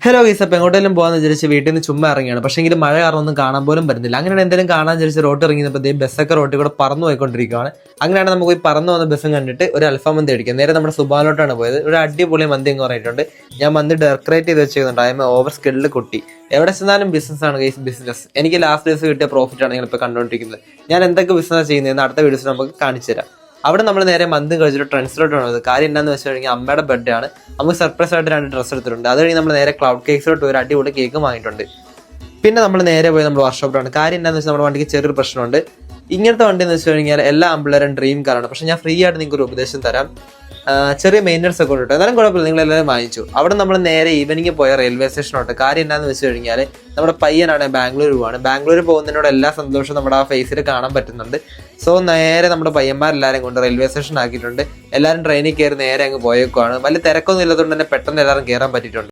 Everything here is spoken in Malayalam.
ഹലോ ഗൈസ്, അപ്പോൾ എങ്ങോട്ടെങ്കിലും പോകാന്ന് വിചാരിച്ച് വീട്ടിൽ നിന്ന് ചുമ്മാ ഇറങ്ങിയാണ്. പക്ഷേ എങ്കിലും മഴ കാരണം ഒന്നും കാണാൻ പോലും വരുന്നില്ല. അങ്ങനെയാണ് എന്തെങ്കിലും കാണാൻ വിചാരിച്ച് റോഡ് ഇറങ്ങിയപ്പോൾ ബസ്സൊക്കെ റോട്ടിൽ കൂടെ പറന്നു പോയിക്കൊണ്ടിരിക്കുകയാണ്. അങ്ങനെയാണ് നമുക്ക് പോയി പറന്നു വന്ന ബസ്സും കണ്ടിട്ട് ഒരു അൽഫാം മന്തി അടിക്കുക. നേരെ നമ്മുടെ സുബാലോട്ടാണ് പോയത്. ഒരു അടിപൊളി മന്തി എന്ന് പറഞ്ഞിട്ടുണ്ട്. ഞാൻ മന്തി ഡെക്കറേറ്റ് ചെയ്ത് വെച്ചിരുന്നുണ്ട്. അതായത് ഓവർ സ്കിൽഡ് കുട്ടി. എവിടെ ചെന്നാലും ബിസിനസ്സാണ് ഗൈസ്, ബിസിനസ്. എനിക്ക് ലാസ്റ്റ് ഡേയ്സ് കിട്ടിയ പ്രോഫിറ്റാണ് നിങ്ങളിപ്പോൾ കണ്ടുകൊണ്ടിരിക്കുന്നത്. ഞാൻ എന്തൊക്കെ ബിസിനസ് ചെയ്യുന്നതെന്ന് അടുത്ത വീഡിയോസിൽ നമുക്ക് കാണിച്ചു തരാം. അവിടെ നമ്മൾ നേരെ മന്തി കഴിച്ചിട്ട് ട്രെൻഡ്സിലോട്ടാണ് വന്നത്. കാര്യം എന്താണെന്ന് വെച്ച് കഴിഞ്ഞാൽ അമ്മയുടെ ബർത്ത്ഡേ ആണ്. നമുക്ക് സർപ്രൈസ് ആയിട്ട് 2 ഡ്രസ്സ് എടുത്തിട്ടുണ്ട്. അത് കഴിഞ്ഞ് നമ്മൾ നേരെ ക്ലൗഡ് കേക്സിലോട്ട് ഒരു അടിപൊളി കേക്ക് വാങ്ങിയിട്ടുണ്ട്. പിന്നെ നമ്മൾ നേരെ പോയി നമ്മൾ വർക്ക്ഷോപ്പിലാണ്. കാര്യം എന്താണെന്ന് വെച്ചാൽ നമ്മുടെ വണ്ടിക്ക് ചെറിയൊരു പ്രശ്നമുണ്ട്. ഇങ്ങനത്തെ വണ്ടി എന്ന് വെച്ച് കഴിഞ്ഞാൽ എല്ലാ ആമ്പിള്ളേരും ഡ്രീം കാറാണ്. പക്ഷേ ഞാൻ ഫ്രീ ആയിട്ട് നിങ്ങൾക്ക് ഒരു ഉപദേശം തരാം. ചെറിയ മെയിൻ്റനൻസ് ഒക്കെ ഉണ്ട്. എന്നാലും കുഴപ്പമില്ല, നിങ്ങളെല്ലാവരും വാങ്ങിച്ചു. അവിടെ നമ്മൾ നേരെ ഈവനിങ് പോയ റെയിൽവേ സ്റ്റേഷനോട്ട്. കാര്യം എന്താണെന്ന് വെച്ച് കഴിഞ്ഞാൽ നമ്മുടെ പയ്യനാണ് ബാംഗ്ലൂർ പോവാണ്. ബാംഗ്ലൂർ പോകുന്നതിനോട് എല്ലാ സന്തോഷവും നമ്മുടെ ആ ഫേസിൽ കാണാൻ പറ്റുന്നുണ്ട്. സോ നേരെ നമ്മുടെ പയ്യന്മാരെല്ലാവരും കൊണ്ട് റെയിൽവേ സ്റ്റേഷൻ ആക്കിയിട്ടുണ്ട്. എല്ലാവരും ട്രെയിനിൽ കയറി നേരെ അങ്ങ് പോയേക്കുവാണ്. വലിയ തിരക്കൊന്നും ഇല്ലാത്തതുകൊണ്ട് തന്നെ പെട്ടെന്ന് എല്ലാവരും കയറാൻ പറ്റിയിട്ടുണ്ട്.